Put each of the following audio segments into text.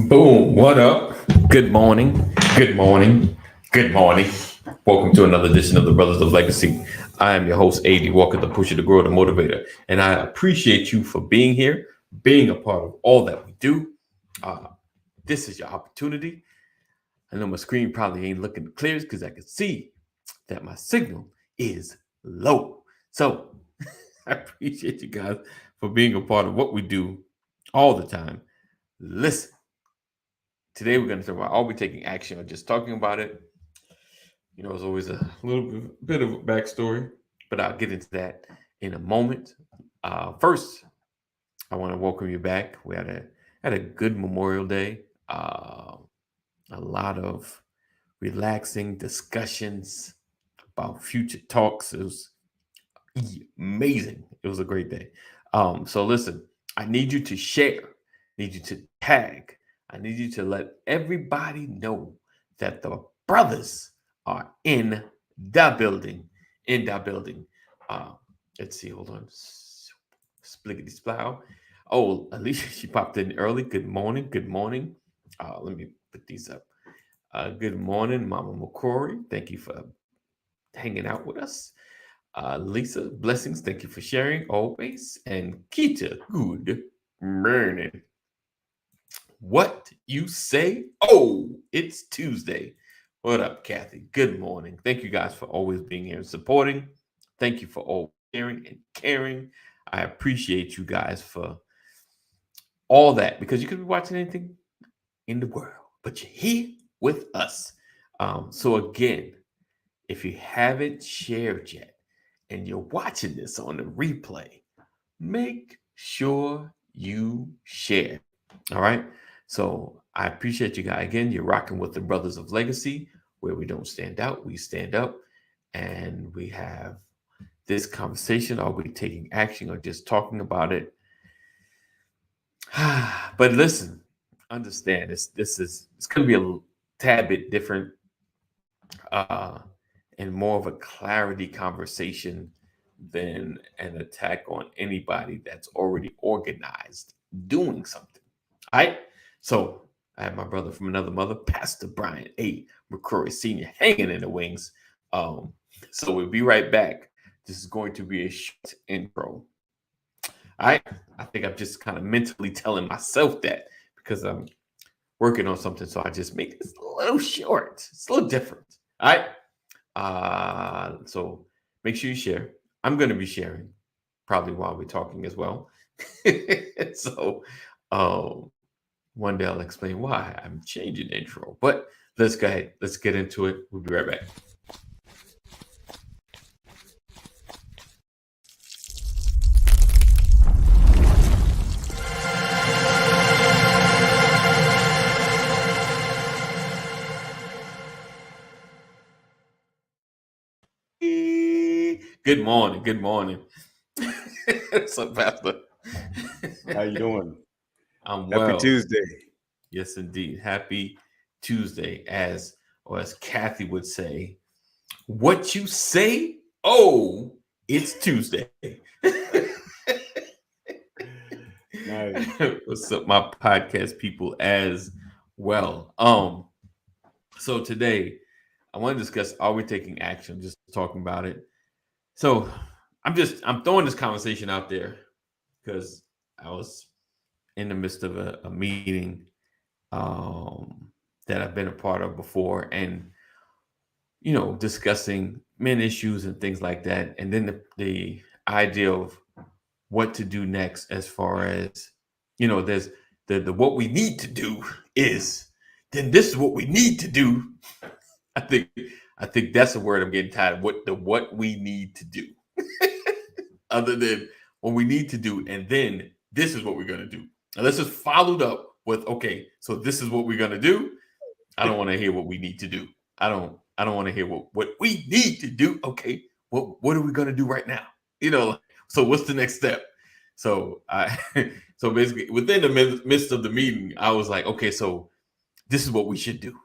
Boom, what up? Good morning, good morning, good morning. Welcome to another edition of the Brothers of Legacy. I am your host, AD Walker, the pusher, the grower, the motivator. And I appreciate you for being here, being a part of all that we do. Uh, this is your opportunity. I know my screen probably ain't looking the clearest because I can see that my signal is low. So I appreciate you guys for being a part of what we do all the time. Listen. Today we're going to talk about are we taking action or just talking about it. It's always a bit of a backstory, but I'll get into that in a moment. First, I want to welcome you back. We had a good Memorial Day. A lot of relaxing discussions about future talks. It was amazing. It was a great day. So listen, I need you to share. I need you to tag. I need you to let everybody know that the brothers are in the building. In the building. Uh, let's see. Hold on. Spliggity splow. Oh, Alicia, she popped in early. Good morning. Good morning. Let me put these up. Good morning, Mama McCrory. Thank you for hanging out with us. Lisa, blessings. Thank you for sharing always. And Keita, good morning. What you say? Oh, it's Tuesday. What up, Kathy? Good morning. Thank you guys for always being here and supporting. Thank you for all sharing and caring. I appreciate you guys for all that because you could be watching anything in the world, but you're here with us. So again, if you haven't shared yet and you're watching this on the replay, make sure you share. All right. So I appreciate you guys. Again, you're rocking with the Brothers of Legacy, where we don't stand out, we stand up, and we have this conversation. Are we taking action or just talking about it? But listen, understand it's going to be a tad bit different uh, and more of a clarity conversation than an attack on anybody that's already organized doing something. All right. So I have my brother from another mother, Pastor Brian A. McCrory Sr., hanging in the wings. So we'll be right back. This is going to be a short intro. All right. I think I'm just kind of mentally telling myself that because I'm working on something. So I just make this a little short. It's a little different. All right. So make sure you share. I'm going to be sharing probably while we're talking as well. So one day I'll explain why I'm changing the intro. But let's go ahead. Let's get into it. We'll be right back. Good morning. Good morning. What's up, Pastor? How you doing? I'm Happy well. Tuesday. Yes, indeed. Happy Tuesday, as Kathy would say. What you say? Oh, it's Tuesday. Nice. What's up, my podcast people as well? So today I want to discuss are we taking action? Just talking about it. So I'm throwing this conversation out there because I was in the midst of a meeting that I've been a part of before, and discussing men issues and things like that, and then the idea of what to do next as far as there's the what we need to do is then this is what we need to do. I think that's the word I'm getting tired of. What we need to do other than what we need to do, and then this is what we're going to do. And let's just follow it up with okay, so this is what we're going to do. I don't want to hear what we need to do. I don't want to hear what we need to do. Okay, what are we going to do right now? So what's the next step? So I so basically within the midst of the meeting, I was like, okay, so this is what we should do.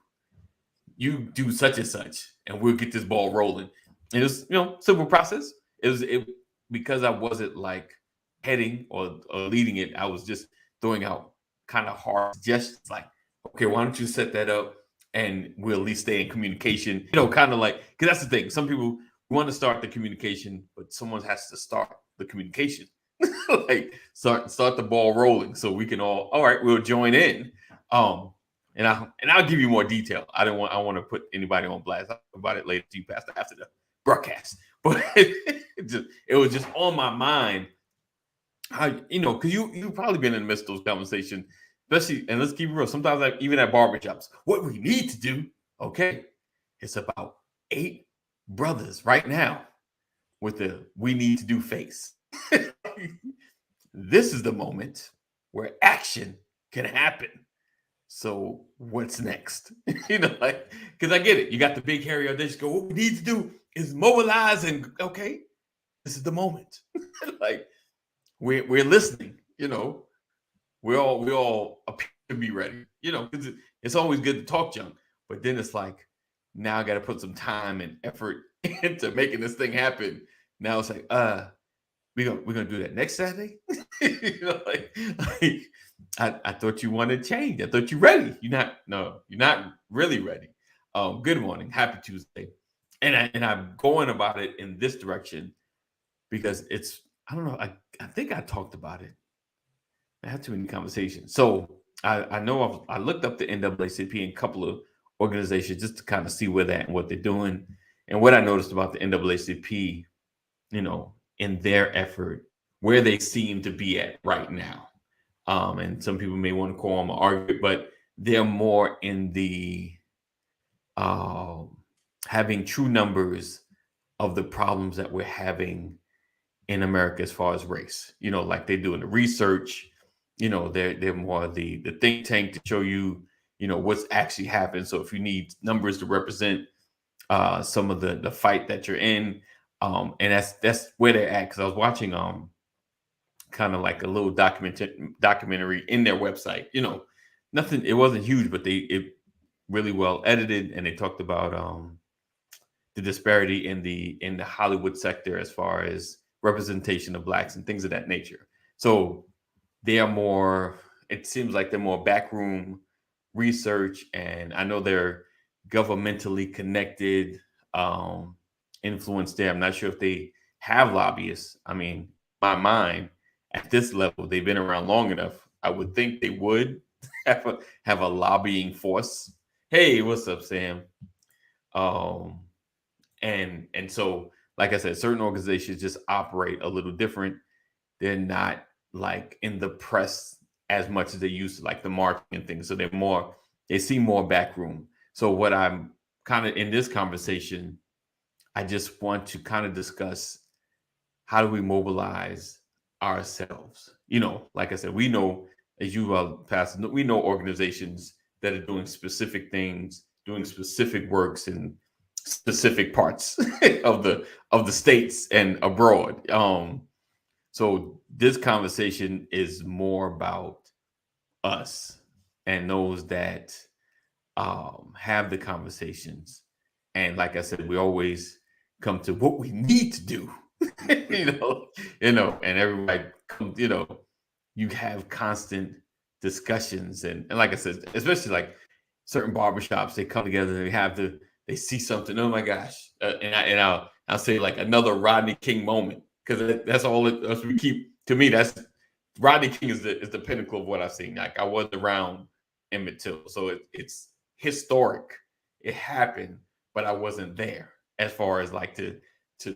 You do such and such, and we'll get this ball rolling. And it was simple process. It because I wasn't like heading or leading it. I was just throwing out kind of hard suggestions like okay, why don't you set that up and we'll at least stay in communication? You know, kind of like, because that's the thing. Some people want to start the communication, but someone has to start the communication. Like start the ball rolling so we can all right, we'll join in. Um, and I'll give you more detail. I want to put anybody on blast. I'll talk about it later to you, Pastor, after the broadcast. But it was just on my mind how, you know, because you've probably been in the midst of those conversations, especially, and let's keep it real. Sometimes, like even at barbershops, what we need to do, okay, it's about 8 brothers right now with the we need to do face. This is the moment where action can happen. So what's next? You know, like, because I get it. You got the big hairy audition. Go, what we need to do is mobilize, and okay, this is the moment. Like we're listening. You know, we all appear to be ready. You know, because it's always good to talk junk, but then it's like now I got to put some time and effort into making this thing happen. Now it's like, we're gonna do that next Saturday. You know, like I thought you wanted change. I thought you're ready. You're not really ready. Good morning, happy Tuesday. And I'm going about it in this direction because it's I don't know, I think I talked about it. I had too many conversations. So I know I looked up the NAACP and a couple of organizations just to kind of see where that and what they're doing. And what I noticed about the NAACP, you know, in their effort, where they seem to be at right now. And some people may want to call them an argument, but they're more in the um, having true numbers of the problems that we're having in America as far as race. You know, like they're doing the research. You know, they're more the think tank to show you, you know, what's actually happened. So if you need numbers to represent some of the fight that you're in, and that's where they're at. Because I was watching kind of like a little documentary in their website. You know, nothing. It wasn't huge, but it really well edited, and they talked about the disparity in the Hollywood sector as far as representation of blacks and things of that nature. So they are more. It seems like they're more backroom research, and I know they're governmentally connected, influence there. I'm not sure if they have lobbyists. I mean, my mind at this level, they've been around long enough. I would think they would have a lobbying force. Hey, what's up, Sam? Um, and so, like I said, certain organizations just operate a little different. They're not like in the press as much as they used to, like the marketing and things. So they seem more backroom. So what I'm kind of in this conversation, I just want to kind of discuss how do we mobilize ourselves. You know, like I said, we know, as you Pastor, we know organizations that are doing specific things, doing specific works in specific parts of the states and abroad. So this conversation is more about us and those that have the conversations. And like I said, we always come to what we need to do. And everybody comes, you have constant discussions and like I said, especially like certain barbershops, they come together, they see something, oh my gosh. I'll say like another Rodney King moment, because that's all that's we keep. To me, that's Rodney King is the pinnacle of what I've seen. Like I was around Emmett Till, so it's historic. It happened, but I wasn't there as far as like to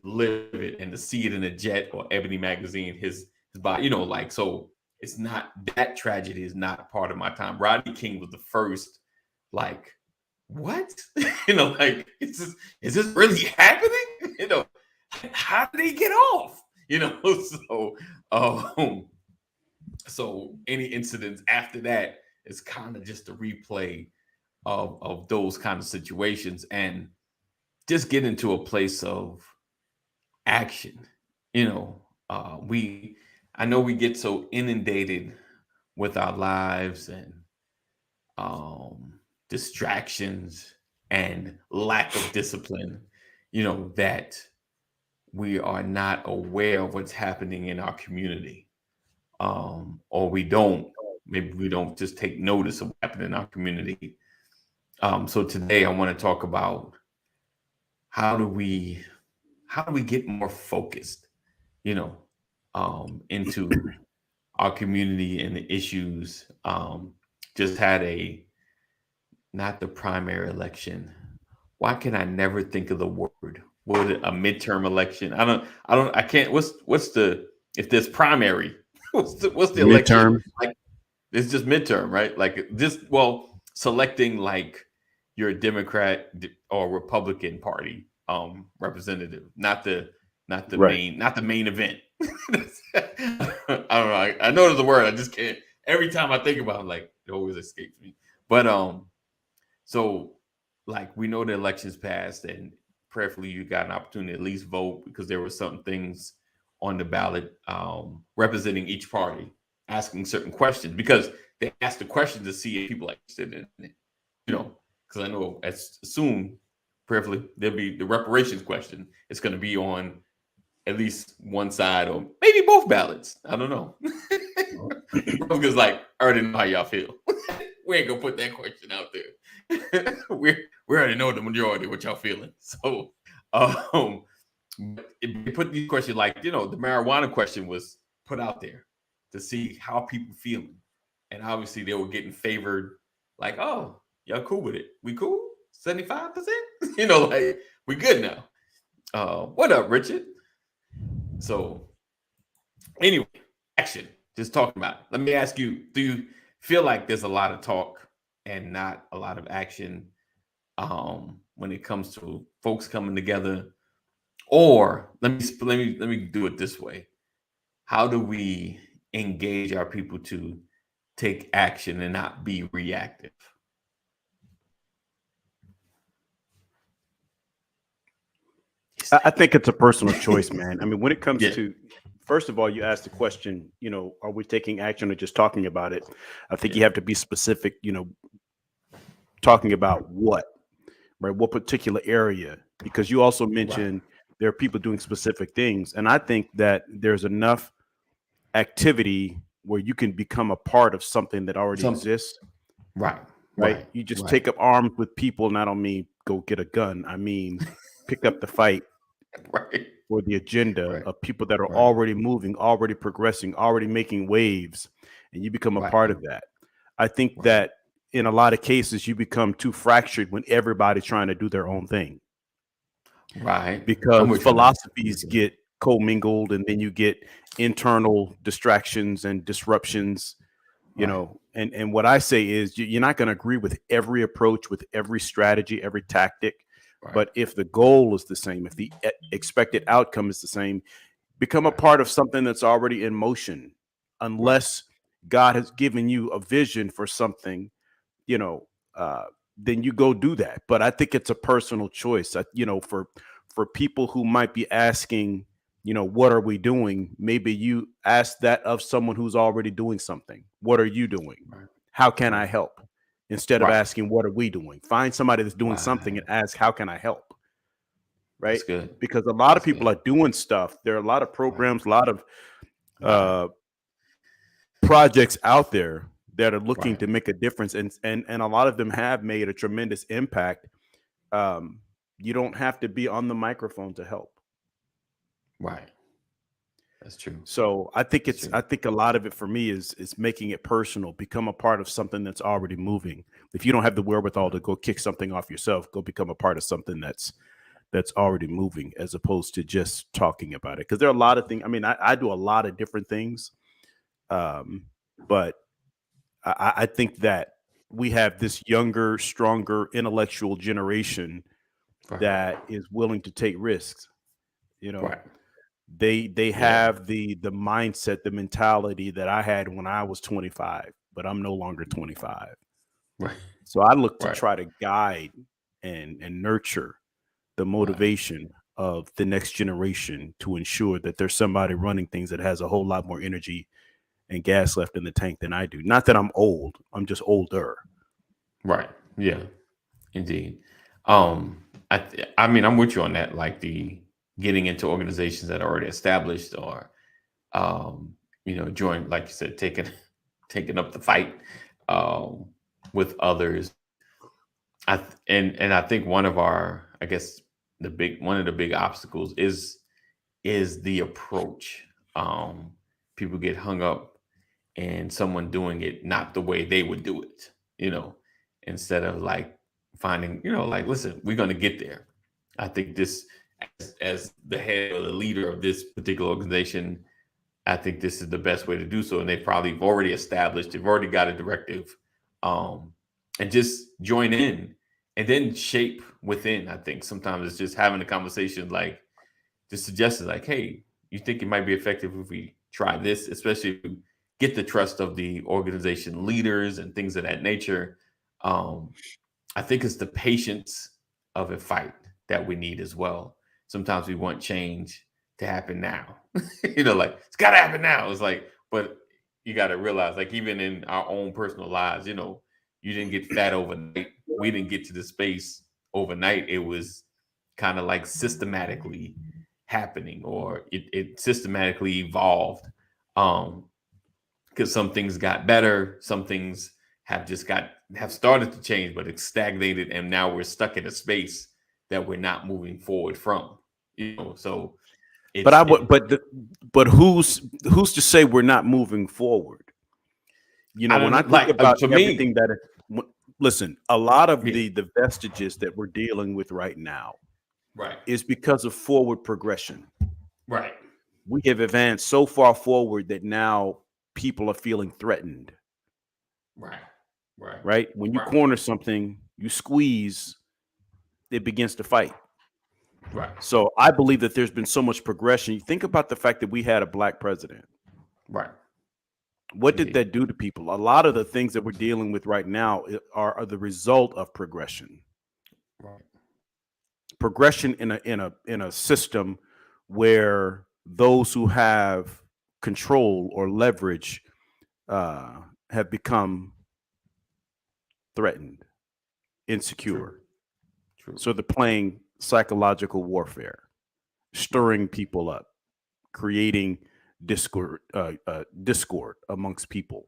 live it and to see it in a Jet or Ebony magazine. His body, like so. It's not that tragedy is not a part of my time. Rodney King was the first, like, what? Like, is this really happening? How did he get off? So so any incidents after that is kind of just a replay of those kind of situations and just get into a place of action. I know we get so inundated with our lives and distractions and lack of discipline, that we are not aware of what's happening in our community, or we don't maybe we don't just take notice of what happened in our community. So today I want to talk about how do we get more focused, you know, into our community and the issues. Just had not the primary election. Why can I never think of the word? What a midterm election? I can't. What's the if there's primary? What's the election? Midterm. Like it's just midterm, right? Like just selecting like your Democrat or Republican Party representative, Right. not the main event. I don't know. I know there's a word. I just can't. Every time I think about it, like it always escapes me. But so like we know the elections passed, and prayerfully you got an opportunity to at least vote because there were certain things on the ballot representing each party, asking certain questions because they asked the question to see if people are interested in it. You know, because I know as soon, prayerfully, there'll be the reparations question. It's going to be on at least one side or maybe both ballots. I don't know. Because like I already know how y'all feel. We ain't gonna put that question out there. we already know the majority of what y'all feeling. So it put these questions like, the marijuana question was put out there to see how people feeling. And obviously they were getting favored, like, oh, y'all cool with it. We cool? 75%? Like we good now. What up, Richard? So anyway, action. Just talking about it. Let me ask you, do you feel like there's a lot of talk and not a lot of action when it comes to folks coming together? Or let me do it this way. How do we engage our people to take action and not be reactive? I think it's a personal choice, man. I mean, when it comes Yeah. to, first of all, you asked the question, are we taking action or just talking about it? I think you have to be specific, talking about what, right? What particular area? Because you also mentioned there are people doing specific things. And I think that there's enough activity where you can become a part of something that already exists. Right. You just take up arms with people. And I don't mean go get a gun. I mean, pick up the fight. For the agenda of people that are already moving, already progressing, already making waves, and you become a part of that. I think that in a lot of cases, you become too fractured when everybody's trying to do their own thing. Right. Because philosophies get commingled, and then you get internal distractions and disruptions, and what I say is you're not going to agree with every approach, with every strategy, every tactic. But if the goal is the same, if the expected outcome is the same, become a part of something that's already in motion. Unless God has given you a vision for something, then you go do that. But I think it's a personal choice. For people who might be asking, what are we doing? Maybe you ask that of someone who's already doing something. What are you doing? How can I help? Instead of asking, what are we doing? Find somebody that's doing something and ask, how can I help? Right? That's good. Because a lot of people are doing stuff. There are a lot of programs, a lot of projects out there that are looking to make a difference. And a lot of them have made a tremendous impact. You don't have to be on the microphone to help. Right. That's true. So I think I think a lot of it for me is making it personal, become a part of something that's already moving. If you don't have the wherewithal to go kick something off yourself, go become a part of something that's already moving, as opposed to just talking about it. Because there are a lot of things. I mean, I do a lot of different things. But I think that we have this younger, stronger, intellectual generation that is willing to take risks. They have the mindset, the mentality that I had when I was 25, but I'm no longer 25. So I look to try to guide and nurture the motivation of the next generation to ensure that there's somebody running things that has a whole lot more energy and gas left in the tank than I do. Not that I'm old, I'm just older. Right. Yeah, indeed. I mean, I'm with you on that, like the getting into organizations that are already established, or join, like you said, taking taking up the fight with others. And I think one of our, I guess one of the big obstacles is the approach. People get hung up and someone doing it not the way they would do it, instead of like finding, like, listen, we're going to get there. I think this, as the head or the leader of this particular organization, I think this is the best way to do so. And they've probably already established, they've already got a directive, and just join in and then shape within. I think sometimes it's just having a conversation, like just suggesting like, hey, you think it might be effective if we try this, especially if we get the trust of the organization leaders and things of that nature. I think it's the patience of a fight that we need as well. Sometimes we want change to happen now, like it's got to happen now. It's like, but you got to realize, like, even in our own personal lives, you didn't get fat overnight. We didn't get to the space overnight. It was kind of like systematically happening, or it systematically evolved. Because some things got better, some things have started to change, but it's stagnated, and now we're stuck in a space that we're not moving forward from. So. But who's to say we're not moving forward? When I think about everything listen, a lot of the vestiges that we're dealing with right now, right, is because of forward progression. Right. We have advanced so far forward that now people are feeling threatened. Right. When you corner something, you squeeze, it begins to fight. Right. So I believe that there's been so much progression. You think about the fact that we had a black president. Right. What did that do to people? A lot of the things that we're dealing with right now are the result of progression. Right. Progression in a system where those who have control or leverage have become threatened, insecure. True. So they're playing psychological warfare, stirring people up, creating discord amongst people.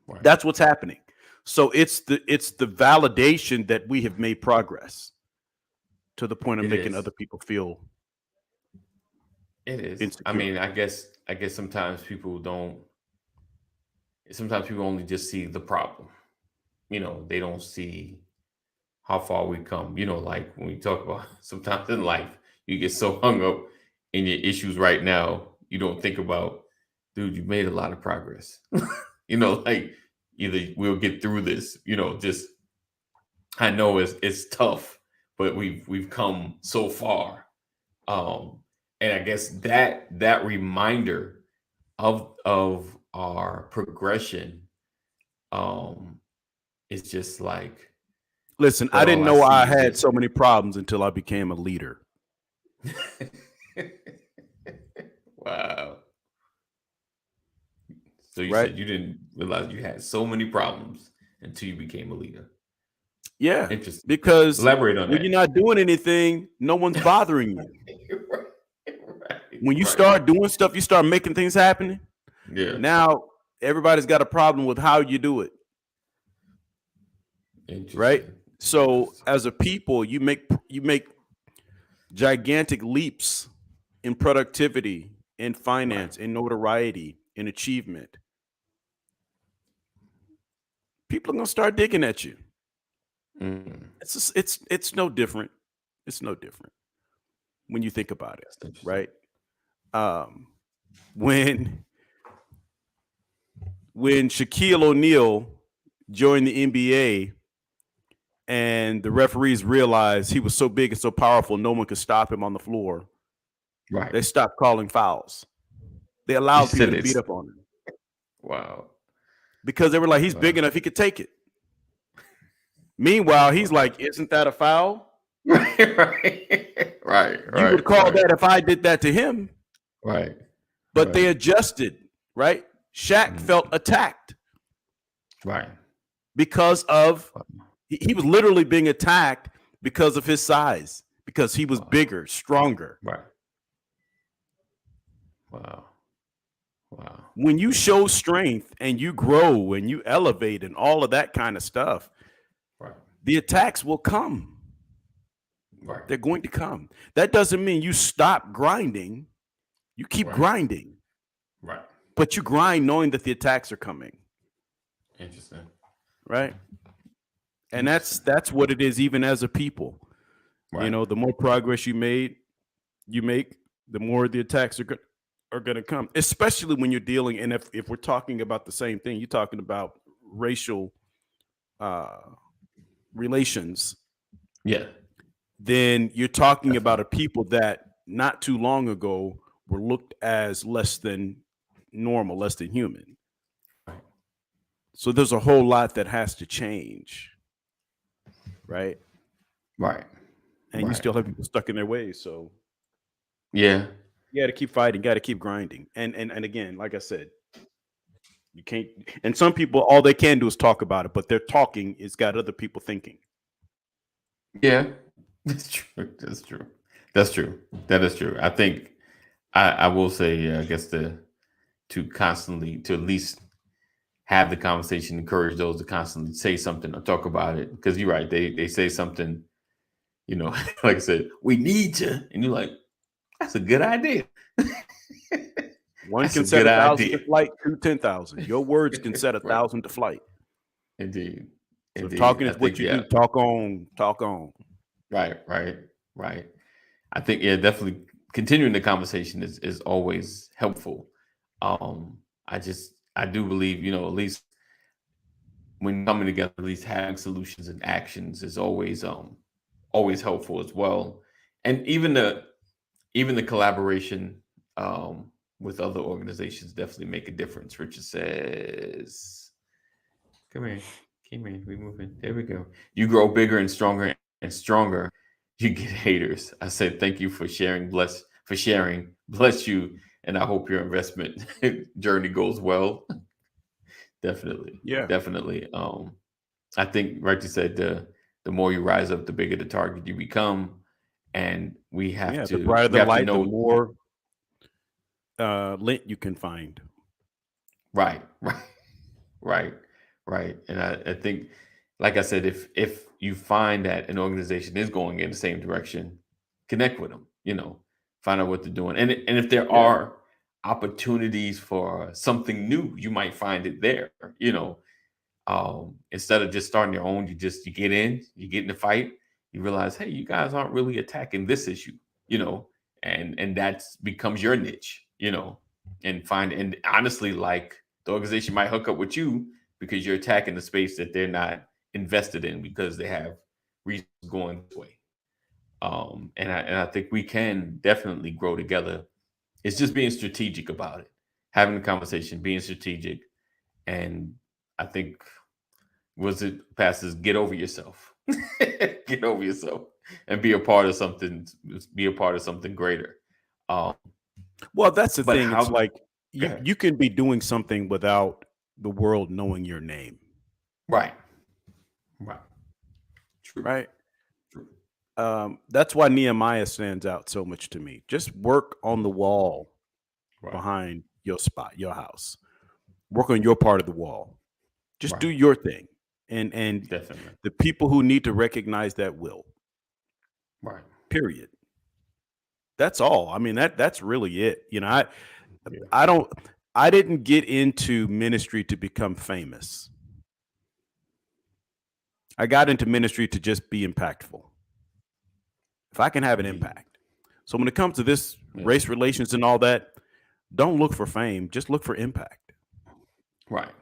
Right. That's what's happening. So it's the validation that we have made progress to the point of making other people feel. It is. Insecure. I mean, I guess sometimes people don't. Sometimes people only just see the problem. They don't see how far we come. Like when we talk about sometimes in life, you get so hung up in your issues right now, you don't think about, dude, you made a lot of progress. Like either we'll get through this. Just I know it's tough, but we've come so far. And I guess that reminder of our progression is just like, listen, I didn't know I had so many problems until I became a leader. Wow. So you said you didn't realize you had so many problems until you became a leader. Yeah. Interesting. Because elaborate on when you're not doing anything, no one's bothering you. Right. When you start doing stuff, you start making things happen. Yeah. Now everybody's got a problem with how you do it. Right. So as a people, you make gigantic leaps in productivity, in finance, in notoriety, in achievement. People are gonna start digging at you. It's no different. It's no different when you think about it, right? When Shaquille O'Neal joined the NBA and the referees realized he was so big and so powerful, no one could stop him on the floor. Right. They stopped calling fouls. They allowed people to beat up on him. Wow. Because they were like, he's big enough, he could take it. Meanwhile, he's like, isn't that a foul? Right. You would call that if I did that to him. Right. But they adjusted, right? Shaq felt attacked. Right. Because of, he was literally being attacked because of his size, because he was bigger, stronger. Right. Wow. Wow. When you show strength and you grow and you elevate and all of that kind of stuff, Right. the attacks will come. Right. They're going to come. That doesn't mean you stop grinding. You keep Right. grinding, Right. but you grind knowing that the attacks are coming. Interesting. Right. And that's what it is, even as a people. Right. You know, the more progress you make, the more the attacks are going to come, especially when you're dealing. And if we're talking about the same thing, you're talking about racial relations. Yeah. Then you're talking about a people that not too long ago were looked as less than normal, less than human. Right. So there's a whole lot that has to change. Right. Right. And you still have people stuck in their ways. So yeah, you got to keep fighting, got to keep grinding. And again, like I said, you can't, and some people, all they can do is talk about it, but their talking has got other people thinking. Yeah, that's true. That's true. That's true. That is true. I think I will say, I guess to at least have the conversation, encourage those to constantly say something or talk about it. Because you're right. They say something, you know, like I said, we need to, and you're like, that's a good idea. One That's can a set good 1,000 idea. to flight, two 10,000. Your words can set Right. 1,000 to flight. Indeed. So if Indeed. talking I is what think, you yeah. do, talk on, talk on. Right. Right. Right. I think, yeah, definitely continuing the conversation is always helpful. I do believe, you know, at least when coming together, at least having solutions and actions is always helpful as well. And even the collaboration with other organizations definitely make a difference. Richard says, come here, come here, we moving. There we go. You grow bigger and stronger, you get haters. I said thank you for sharing, bless you, and I hope your investment journey goes well. Definitely. Yeah. Definitely. I think right you said the more you rise up, the bigger the target you become. And we have The brighter the to light, the know. more lint you can find. Right, right, right, right. And I think, like I said, if you find that an organization is going in the same direction, connect with them. You know, find out what they're doing, and if there Yeah. are opportunities for something new, you might find it there. You know, instead of just starting your own, you get in the fight, you realize, hey, you guys aren't really attacking this issue. You know, and that becomes your niche. You know, and honestly, like the organization might hook up with you because you're attacking the space that they're not invested in because they have reasons going this way. And I think we can definitely grow together. It's just being strategic about it, having a conversation, being strategic, and I think was it passes get over yourself, get over yourself, and be a part of something. Be a part of something greater. Um, Well, that's the but thing. It's how? like Go ahead. you can be doing something without the world knowing your name. Right. Right. True. Right. True. That's why Nehemiah stands out so much to me. Just work on the wall Right. behind your spot, your house. Work on your part of the wall. Just do Right. your thing. And Definitely. the people who need to recognize that will. Right. Period. That's all. I mean, that's really it. You know, Yeah. I didn't get into ministry to become famous. I got into ministry to just be impactful. If I can have an Indeed. impact. So when it comes to this Yeah. race relations and all that, don't look for fame, just look for impact. Right.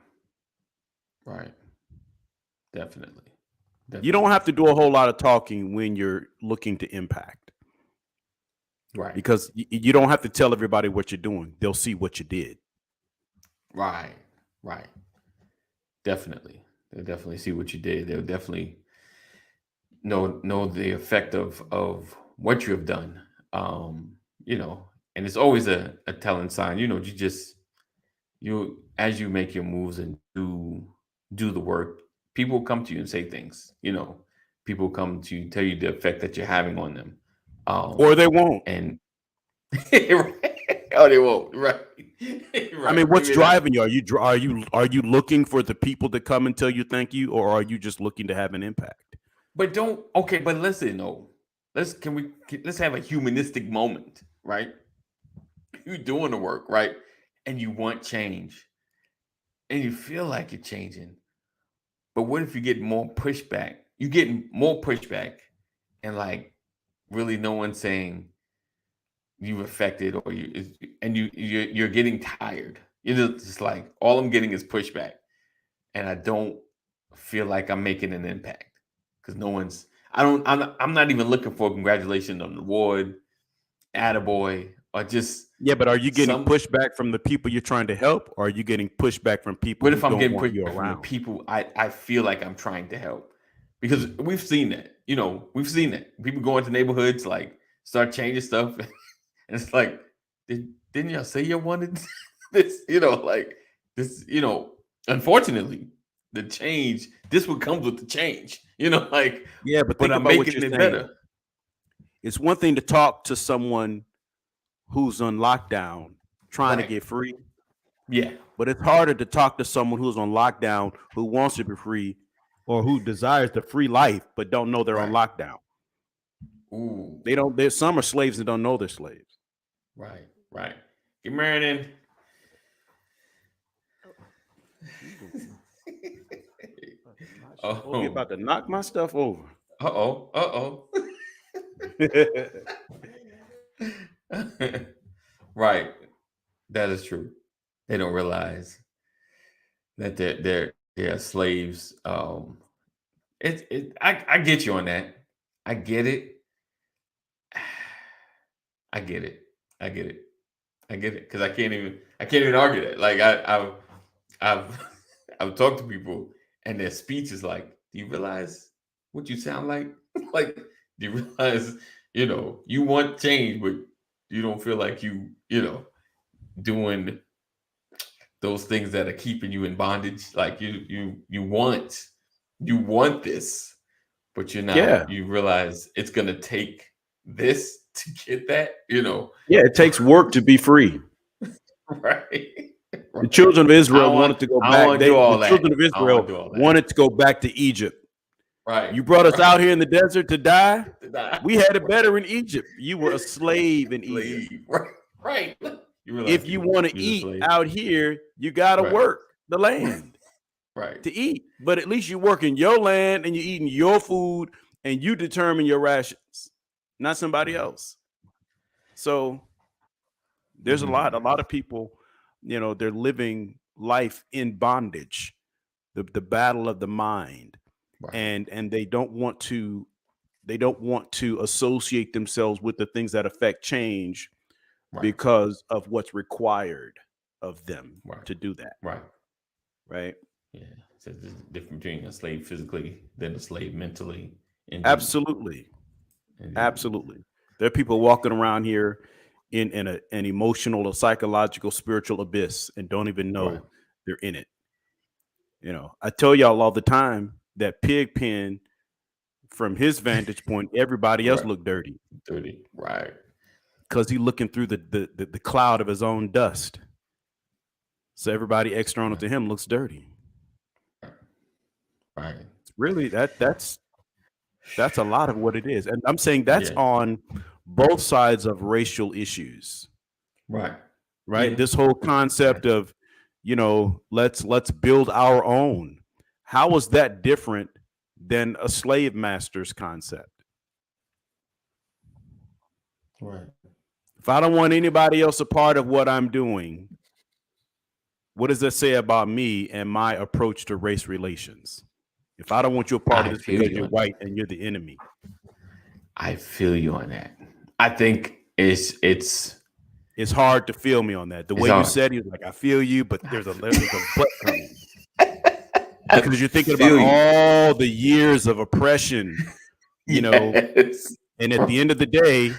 Right. Definitely. You don't have to do a whole lot of talking when you're looking to impact. Right. Because you don't have to tell everybody what you're doing. They'll see what you did. Right. Right. Definitely. They'll definitely see what you did. They'll definitely know the effect of what you have done. You know, and it's always a telling sign. You know, you as you make your moves and do the work, people will come to you and say things. You know, people come to you, tell you the effect that you're having on them. Or they won't. And Oh, they won't. Right. Right. I mean, what's Maybe not. driving you? Are you looking for the people to come and tell you thank you, or are you just looking to have an impact? But don't. Okay, but listen. No, let's have a humanistic moment, right? You're doing the work, right? And you want change, and you feel like you're changing. But what if you get more pushback? You getting more pushback, and like really no one's saying you've affected or and you're getting tired. You're just like all I'm getting is pushback, and I don't feel like I'm making an impact because no one's. I don't. I'm not even looking for congratulations on the award, attaboy, or just Yeah, but are you getting some. pushback from the people you're trying to help, or are you getting pushback from people What who if I'm don't getting want you pushback from the around? people I feel like I'm trying to help? Because we've seen that. We've seen that. People go into neighborhoods, like start changing stuff, and it's like, didn't y'all say you wanted this? Like this. Unfortunately, the change. This would come with the change. Like, Yeah, but but think I'm about what making you're it saying. better. It's one thing to talk to someone who's on lockdown trying to Right. get free, Yeah. but it's harder to talk to someone who's on lockdown who wants to be free or who desires the free life but don't know they're on Right. lockdown. Ooh. They don't. There's some are slaves that don't know they're slaves. Right. Right. Get married in. Oh, you Oh. about to knock my stuff over. Uh-oh. Uh-oh. Right. That is true. They don't realize that they're slaves. I get you on that. I get it. I get it. I get it. I get it. Because I can't even argue that. Like I've I've talked to people and their speech is like, do you realize what you sound like? Like, do you realize, you want change, but you don't feel like doing those things that are keeping you in bondage. Like you want this, but you're not. Yeah, You realize it's gonna take this to get that. yeah. It takes work to be free. Right, The right. children of I Israel don't want. wanted to go I don't back. want to do The all that. children of I don't want Israel to do all that. wanted to go back to Egypt. Right, You brought us right. out here in the desert to die. We had it Right. better in Egypt. You were a slave in Egypt. Leave. Right, right. You realize If you want to you're a eat slave. out here, you got to Right, work the land right, to eat. But at least you work in your land and you're eating your food and you determine your rations, not somebody right. else. So there's a Mhm. lot of people, they're living life in bondage, the battle of the mind, Right, and they don't want to associate themselves with the things that affect change right, because of what's required of them right, to do that, right. right? Yeah. So there's a difference between a slave physically than a slave mentally. Indeed. Absolutely. Indeed. Absolutely. There are people walking around here in an emotional or psychological spiritual abyss and don't even Right. know they're in it. I tell y'all all the time that Pigpen, from his vantage point, everybody else Right. look dirty Dirty. Right. because he's looking through the cloud of his own dust. So everybody external Right. to him looks dirty. Right. Really, that's a lot of what it is. And I'm saying that's Yeah. on both sides of racial issues, Right. right? Yeah. This whole concept of, let's build our own. How is that different than a slave master's concept? Right. If I don't want anybody else a part of what I'm doing, what does that say about me and my approach to race relations? If I don't want you a part of I this feel because you you're on that. white and you're the enemy. I feel you on that. I think It's hard to feel me on that. The it's way you hard. said it, like, I feel you, but there's a but coming. I Because you're thinking about feel you. all the years of oppression, Yes. and at the end of the day,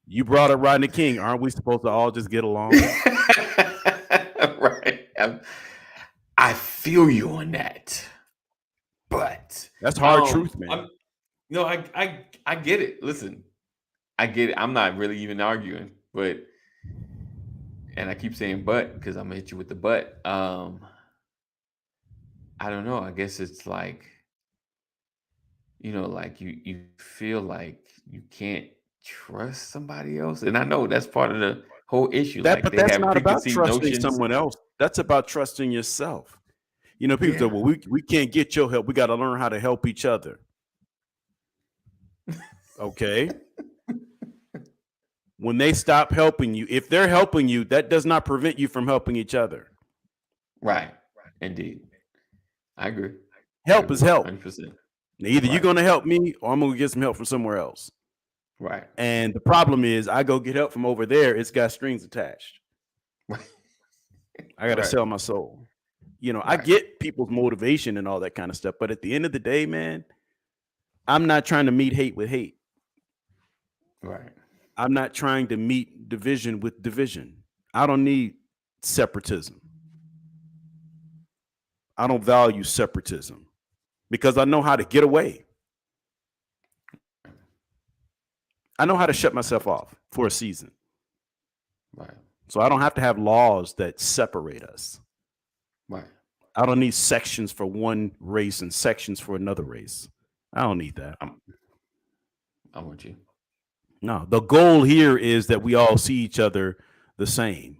you brought up Rodney King. Aren't we supposed to all just get along? Right. I feel you on that. But That's hard truth, man. I get it. Listen, I get it. I'm not really even arguing, but and I keep saying but because I'm gonna hit you with the but. I don't know. I guess it's like, like you feel like you can't trust somebody else, and I know that's part of the whole issue. Like But they that's have not about preconceived trusting notions. someone else. That's about trusting yourself. People say, Yeah, well, we can't get your help. We got to learn how to help each other. Okay. When they stop helping you, if they're helping you, that does not prevent you from helping each other. right. Indeed, I agree. I Help is agree, help. 100%. Now, either you're Right, going to help me or I'm going to get some help from somewhere else. right, And the problem is, I go get help from over there. It's got strings attached. I got to right, sell my soul. I right, get people's motivation and all that kind of stuff. But at the end of the day, man, I'm not trying to meet hate with hate. right, I'm not trying to meet division with division. I don't need separatism. I don't value separatism because I know how to get away. I know how to shut myself off for a season. right, So I don't have to have laws that separate us. right. I don't need sections for one race and sections for another race. I don't need that. I'm with you. No, the goal here is that we all see each other the same,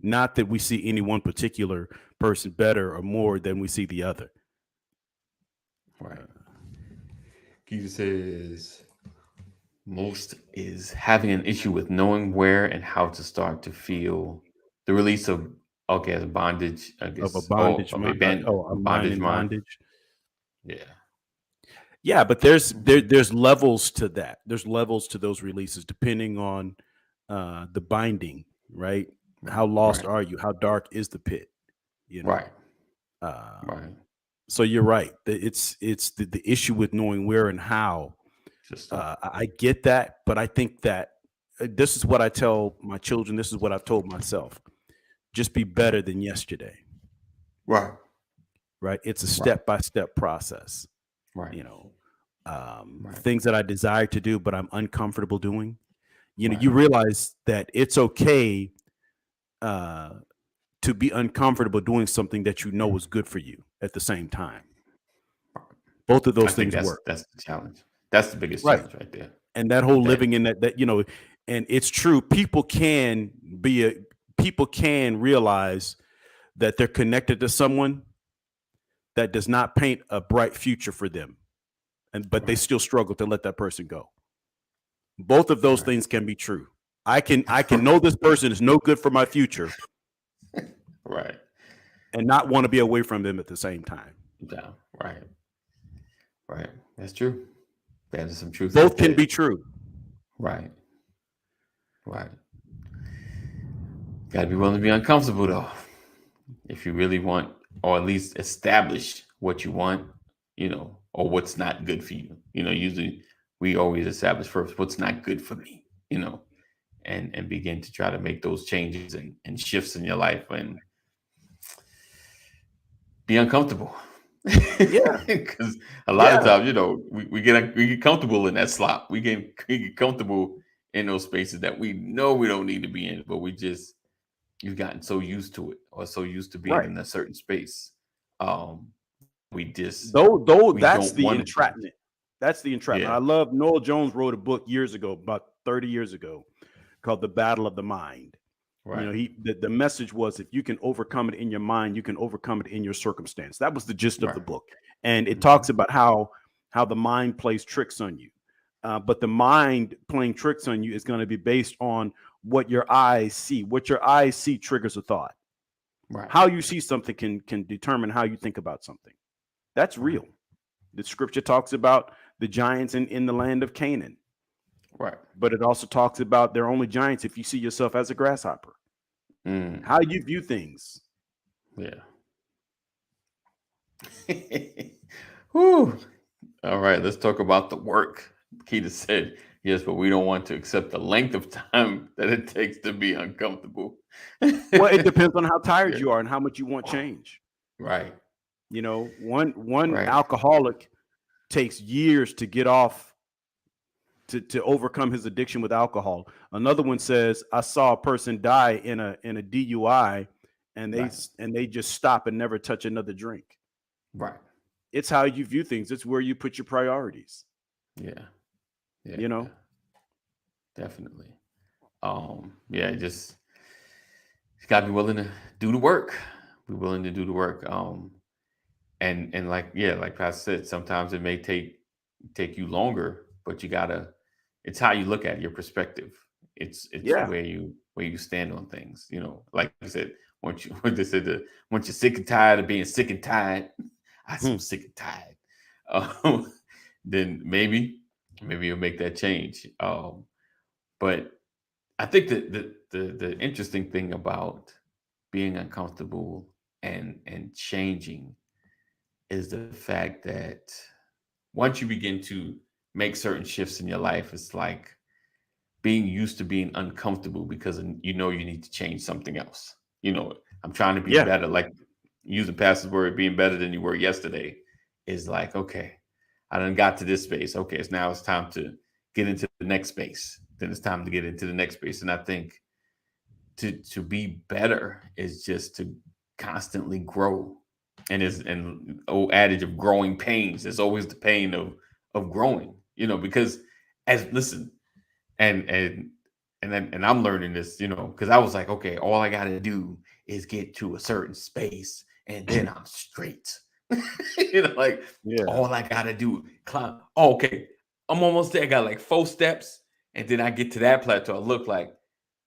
not that we see any one particular person better or more than we see the other. Right. Keita says most is having an issue with knowing where and how to start to feel the release of, okay, as bondage, I Of a guess, or bondage of mind, a mind bondage in mind. bondage. Yeah. Yeah, but there's levels to that. There's levels to those releases depending on the binding, right? How lost Right. are you? How dark is the pit? You know. Right. Uh, Right. so you're right. It's the issue with knowing where and how. Just start. I get that, but I think that this is what I tell my children. This is what I've told myself. Just be better than yesterday. Right. Right. It's a Right. step-by-step process. Right. Right. Things that I desire to do, but I'm uncomfortable doing. Right. You realize that it's okay to be uncomfortable doing something that you know is good for you at the same time. Both of I those think things work. that's the challenge. That's the biggest Right. challenge right there. And that whole That- living in that, and it's true. People can realize that they're connected to someone that does not paint a bright future for them. But they Right. still struggle to let that person go. Both of those Right. things can be true. I can know this person is no good for my future Right. and not want to be away from them at the same time. Yeah. Right. Right. That's true. That is some truth. Both right can there. be true. Right. Right. Got to be willing to be uncomfortable though, if you really want, or at least establish what you want, or what's not good for you. Usually we always establish first what's not good for me, and begin to try to make those changes and shifts in your life and be uncomfortable. Yeah. Because a lot of times, we get comfortable in that slop. We get comfortable in those spaces that we know we don't need to be in, but you've gotten so used to it or so used to being Right. in a certain space. We just Though we that's don't the want to change. entrapment. That's the entrapment. Yeah. I love Noel Jones wrote a book years ago, about 30 years ago, called The Battle of the Mind. Right. The message was, if you can overcome it in your mind, you can overcome it in your circumstance. That was the gist of the Right. book. And it talks about how the mind plays tricks on you. But the mind playing tricks on you is going to be based on what your eyes see. What your eyes see triggers a thought. Right. How you see something can determine how you think about something. That's real. The scripture talks about the giants in the land of Canaan. Right. But it also talks about they're only giants if you see yourself as a grasshopper. How you view things. Yeah. Whew. All right, let's talk about the work. Keita said, yes, but we don't want to accept the length of time that it takes to be uncomfortable. Well, it depends on how tired Yeah. you are and how much you want change. Right. One Right. alcoholic takes years to get off to overcome his addiction with alcohol. Another one says, I saw a person die in a DUI, and they just stop and never touch another drink. Right. It's how you view things. It's where you put your priorities. Yeah. Yeah. You know? Definitely. Yeah, just gotta be willing to do the work. Be willing to do the work. And like, yeah, like Pastor said, sometimes it may take you longer, but it's how you look at it, your perspective. It's Yeah. where you stand on things. You know, like I said, once you're sick and tired of being sick and tired, I'm so sick and tired. Then maybe you'll make that change. But I think that the interesting thing about being uncomfortable and changing is the fact that once you begin to make certain shifts in your life, it's like being used to being uncomfortable because you know you need to change something else. You know, I'm trying to be Yeah. better. Like using Pastor's word, being better than you were yesterday is like, okay, I done got to this space. Okay, it's time to get into the next space. Then it's time to get into the next space. And I think to be better is just to constantly grow. And old adage of growing pains. There's always the pain of growing, you know, because and I'm learning this, you know, because I was like, okay, all I got to do is get to a certain space and then I'm straight. You know, like all I got to do climb. Oh, okay, I'm almost there. I got like 4 steps, and then I get to that plateau. I look like,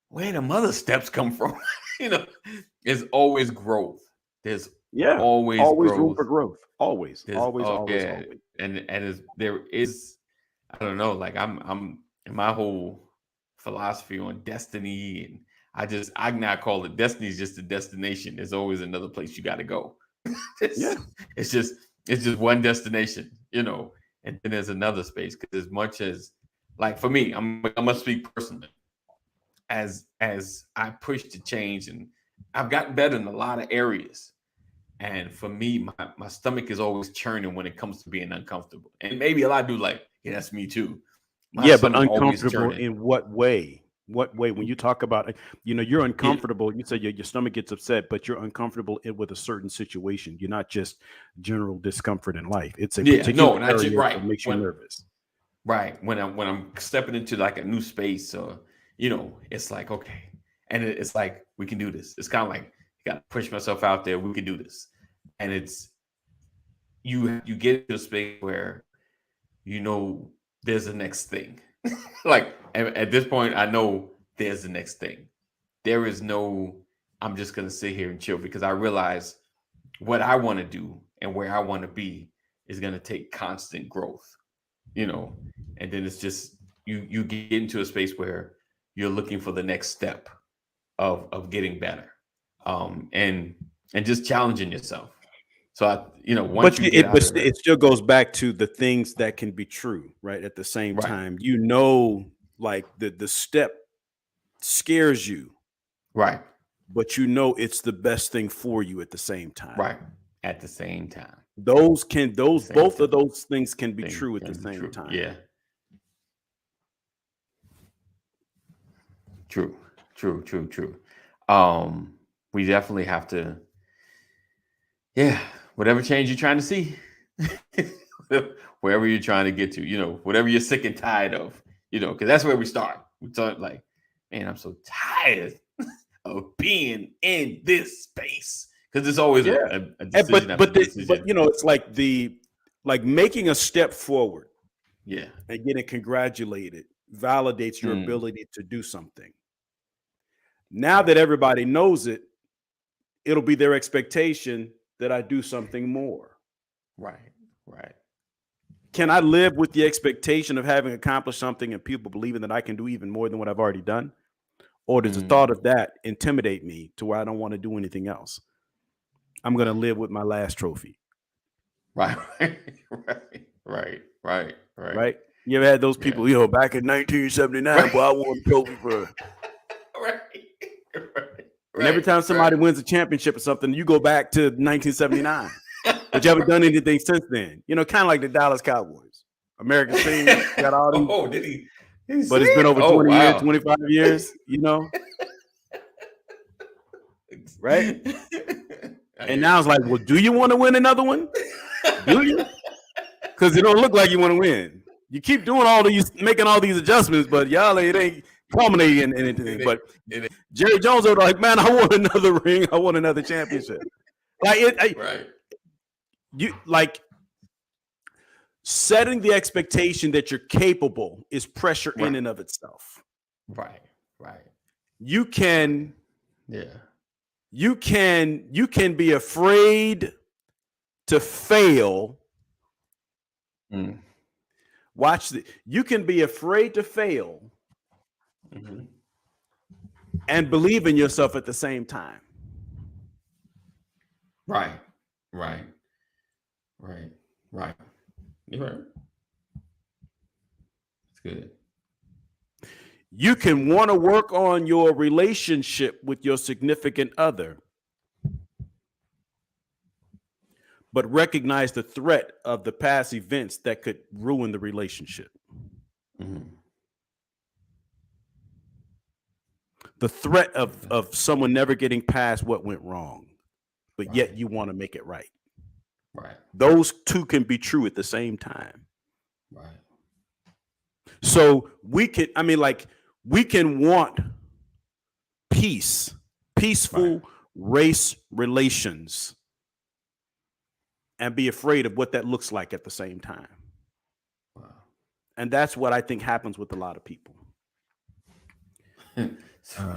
where the mother steps come from? You know, there's always growth. There's always room growth. for growth. Always. And there is, I don't know, like I'm in my whole philosophy on destiny, and I now call it destiny is just a destination. There's always another place you got to go. It's just one destination, you know, and then there's another space. Because as much as, like, for me, I'm gonna speak personally. As I push to change, and I've gotten better in a lot of areas. And for me, my stomach is always churning when it comes to being uncomfortable. And maybe a lot of people like, yeah, that's me too. But uncomfortable in what way? What way? When you talk about, you know, you're uncomfortable, you say your stomach gets upset, but you're uncomfortable with a certain situation. You're not just general discomfort in life. It's a particular area that makes you nervous. Right. When I'm stepping into like a new space, or, you know, it's like, okay. And it's like, we can do this. It's kind of like, I got to push myself out there. We can do this. And it's, you get to a space where, you know, there's the next thing. Like at this point, I know there's the next thing. There is no, I'm just going to sit here and chill, because I realize what I want to do and where I want to be is going to take constant growth, you know, and then it's just, you get into a space where you're looking for the next step of getting better, and just challenging yourself. So it still goes back to the things that can be true, right? At the same time, you know, like the step scares you, right? But you know it's the best thing for you at the same time, right? At the same time, both of those things can be true at the same time. Yeah, true. We definitely have to. Yeah, whatever change you're trying to see, wherever you're trying to get to, you know, whatever you're sick and tired of, you know, because that's where we start. We start like, man, I'm so tired of being in this space, because it's always a decision. But you know, it's like making a step forward, and getting congratulated validates your ability to do something. Now that everybody knows it, it'll be their expectation that I do something more. Right. Can I live with the expectation of having accomplished something and people believing that I can do even more than what I've already done? Or does the thought of that intimidate me to where I don't want to do anything else? I'm going to live with my last trophy. Right. You ever had those people, you know, back in 1979, well, I won a trophy for. And every time somebody wins a championship or something, you go back to 1979. But you haven't done anything since then. You know, kind of like the Dallas Cowboys. American Sing got all these. Oh, did he? Did he But it's been sing? over Oh, 20 years, wow. 25 years, right? And now it's like, well, do you want to win another one? Do you? Because it don't look like you want to win. You keep doing making all these adjustments, but y'all it ain't culminating in anything. But Jerry Jones are like, man, I want another ring. I want another championship. Right. You like setting the expectation that you're capable is pressure in and of itself. Right. You can be afraid to fail. Watch this. You can be afraid to fail and believe in yourself at the same time. Right. You're right. That's good. You can want to work on your relationship with your significant other, but recognize the threat of the past events that could ruin the relationship. The threat of someone never getting past what went wrong, but yet you want to make it right. Right. Those two can be true at the same time. Right. So we can want peaceful race relations, and be afraid of what that looks like at the same time. Wow. And that's what I think happens with a lot of people.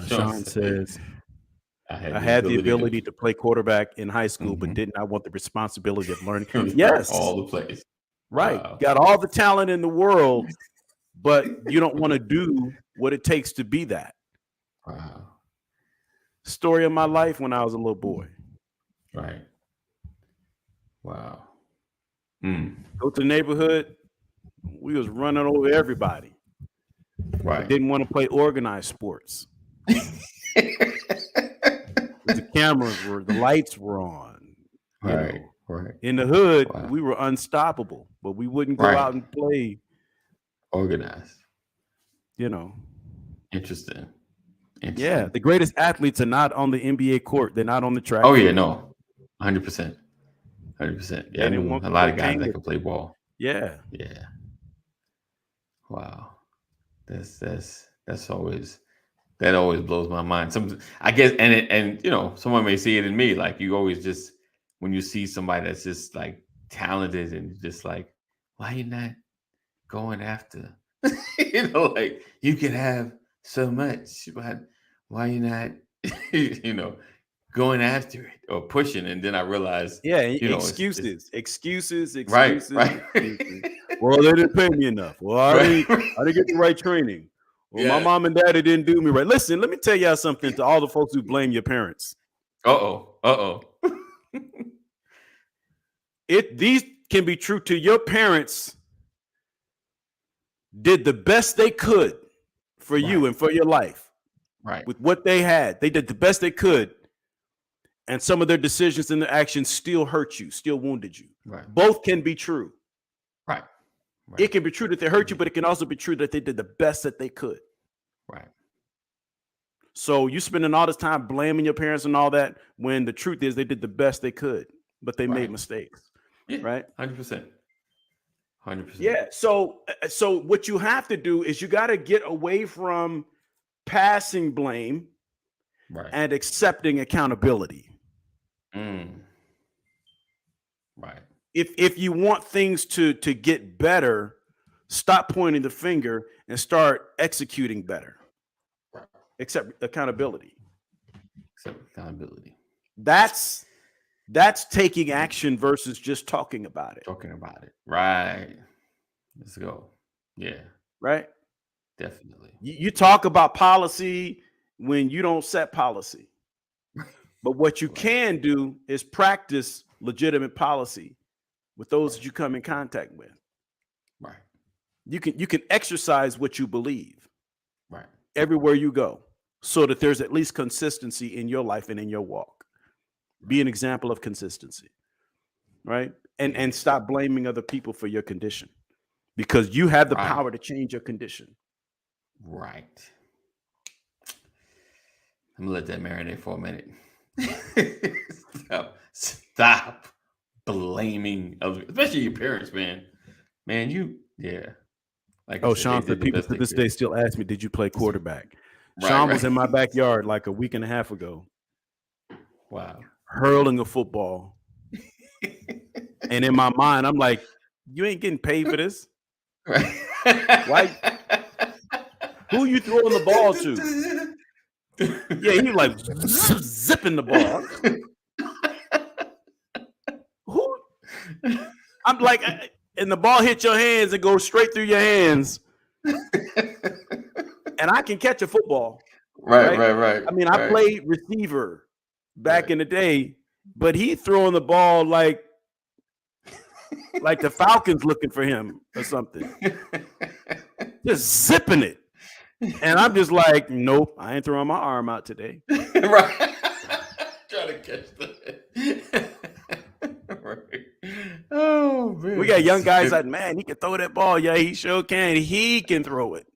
Sean says, I had the ability to play quarterback in high school, but did not want the responsibility of learning. Yes. All the plays. Right. Wow. Got all the talent in the world, but you don't want to do what it takes to be that. Wow. Story of my life when I was a little boy. Right. Wow. Go to the neighborhood. We was running over everybody. Right. I didn't want to play organized sports. The cameras the lights were on. Right. In the hood, we were unstoppable, but we wouldn't go out and play organized. Interesting. Yeah, the greatest athletes are not on the NBA court. They're not on the track. Oh yeah, no, 100%. Yeah, I knew a lot of guys that can play ball. Yeah. Wow, that always blows my mind. I guess, and someone may see it in me. Like you always just when you see somebody that's just like talented and just like, why you not going after? Like you can have so much, but why you not, going after it or pushing? And then I realized, excuses. Right. Well, they didn't pay me enough. Well, I didn't get the right training. Well, my mom and daddy didn't do me right. Listen, let me tell y'all something to all the folks who blame your parents. These can be true to your parents. Did the best they could for you and for your life. Right. With what they had. They did the best they could. And some of their decisions and their actions still hurt you, still wounded you. Right. Both can be true. Right. It can be true that they hurt you, but it can also be true that they did the best that they could. Right. So you spending all this time blaming your parents and all that when the truth is they did the best they could, but they made mistakes. Yeah, right? 100%. Yeah. So what you have to do is you got to get away from passing blame and accepting accountability. Right. If you want things to get better, stop pointing the finger and start executing better. Right. Accept accountability. That's taking action versus just talking about it. Right. Let's go. Yeah. Right. Definitely. You talk about policy when you don't set policy. But what you can do is practice legitimate policy with those that you come in contact with. Right. You can exercise what you believe. Right. Everywhere you go, so that there's at least consistency in your life and in your walk. Be an example of consistency. Right? And stop blaming other people for your condition. because you have the Right. power to change your condition. Right. I'm gonna let that marinate for a minute. Stop blaming others, especially your parents, man. Man, like I Oh, said, Sean they said did the people best to they this day could. still ask me, did you play quarterback? Right, Sean was right. in my backyard like a week and a half ago, Wow. hurling a football. And in my mind, I'm like, you ain't getting paid for this. Right. Why? Who you throwing the ball to? Yeah, he was like zipping the ball. Who? I'm like, and the ball hit your hands and goes straight through your hands. And I can catch a football. Right. I mean, I played receiver back in the day, but he throwing the ball like the Falcons looking for him or something. Just zipping it. And I'm just like, nope, I ain't throwing my arm out today. Right. Trying to catch that. Right. Oh man. We got young guys like, man, he can throw that ball. Yeah, he sure can. He can throw it.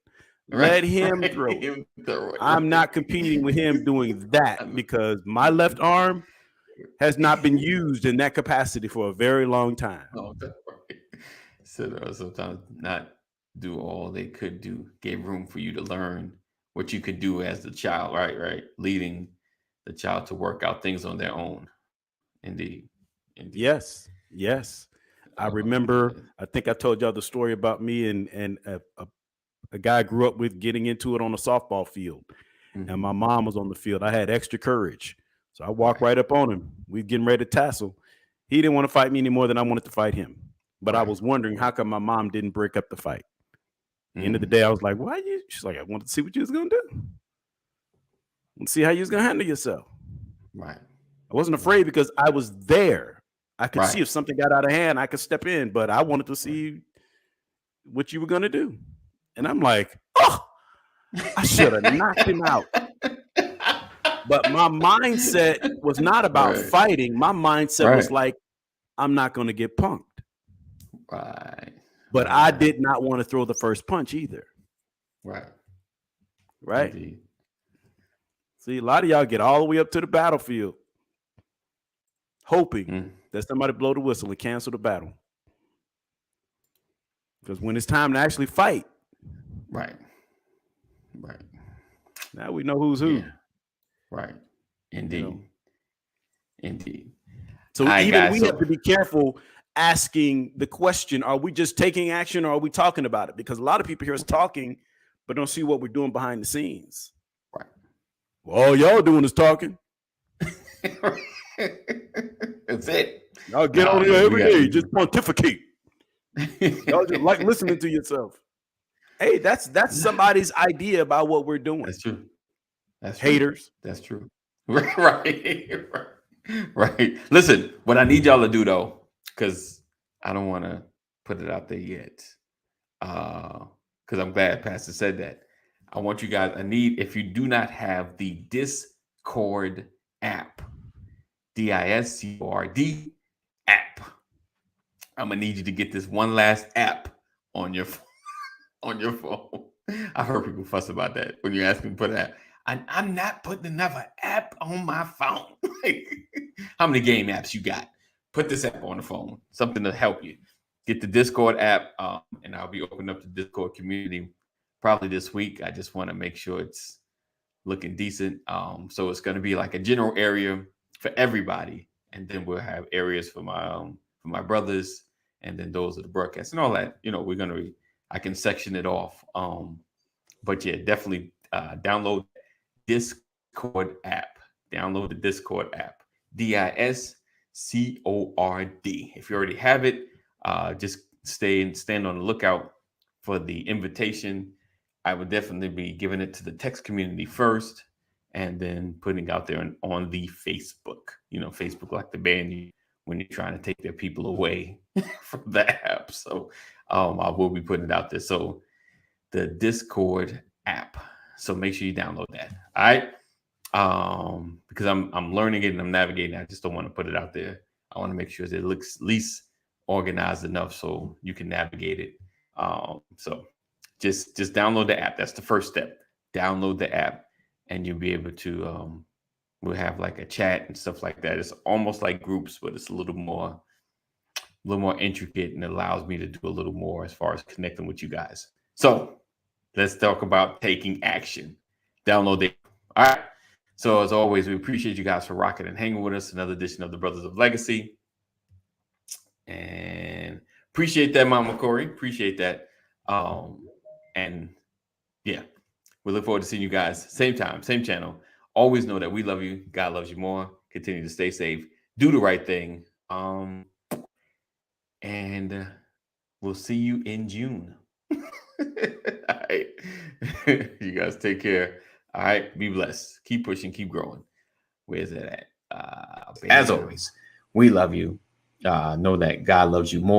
Let him throw it. I'm not competing with him doing that because my left arm has not been used in that capacity for a very long time. Oh, that's right. So sometimes not do all they could do, gave room for you to learn what you could do as the child, right? Leading the child to work out things on their own. Indeed. Yes. I remember, I think I told y'all the story about me and a guy I grew up with getting into it on a softball field. And my mom was on the field. I had extra courage. So I walked right up on him. We getting ready to tassel. He didn't want to fight me any more than I wanted to fight him. But I was wondering how come my mom didn't break up the fight. At the end of the day, I was like, why you? She's like, I wanted to see what you was going to do. Let's see how you was going to handle yourself. Right. I wasn't afraid because I was there. I could see if something got out of hand, I could step in, but I wanted to see what you were going to do. And I'm like, oh, I should have knocked him out. But my mindset was not about fighting. My mindset was like, I'm not going to get punked. Right. But I did not want to throw the first punch either. Right. Indeed. See, a lot of y'all get all the way up to the battlefield hoping that somebody blow the whistle and cancel the battle. Because when it's time to actually fight. Right. Now we know who's who. Yeah. Right. Indeed. Indeed. So we have to be careful asking the question, are we just taking action or are we talking about it? Because a lot of people hear us talking, but don't see what we're doing behind the scenes. Right. Well, all y'all doing is talking. That's it. Y'all get on here every day, just pontificate. Y'all just like listening to yourself. Hey, that's somebody's idea about what we're doing. That's true. That's haters. True. That's true. Right. Listen, what I need y'all to do though, because I don't want to put it out there yet, because I'm glad Pastor said that. I want you guys. If you do not have the Discord app, DISCORD app, I'm gonna need you to get this one last app on your phone. I've heard people fuss about that when you ask me to put that. I'm not putting another app on my phone. How many game apps you got? Put this app on the phone. Something to help you. Get the Discord app, and I'll be opening up the Discord community probably this week. I just want to make sure it's looking decent. So it's going to be like a general area for everybody, and then we'll have areas for my brothers, and then those are the broadcasts and all that. I can section it off. But yeah, definitely download Discord app. Download the Discord app. DISCORD. If you already have it, just stand on the lookout for the invitation. I would definitely be giving it to the text community first, and then putting out there on the Facebook. Facebook like the band when you're trying to take their people away from the app. So I will be putting it out there. So the Discord app. So make sure you download that. All right. Because I'm learning it and I'm navigating. I just don't want to put it out there. I want to make sure that it looks at least organized enough so you can navigate it So just download the app. That's the first step. Download the app, and you'll be able to. We'll have like a chat and stuff like that. It's almost like groups, but it's a little more intricate, and it allows me to do a little more as far as connecting with you guys. So let's talk about taking action. Download it. All right. So as always, we appreciate you guys for rocking and hanging with us. Another edition of the Brothers of Legacy. And appreciate that, Mama Corey. Appreciate that. And yeah, we look forward to seeing you guys same time, same channel. Always know that we love you. God loves you more. Continue to stay safe. Do the right thing. And we'll see you in June. All right. You guys take care. All right. Be blessed. Keep pushing. Keep growing. Where's it at? As always, we love you. Know that God loves you more.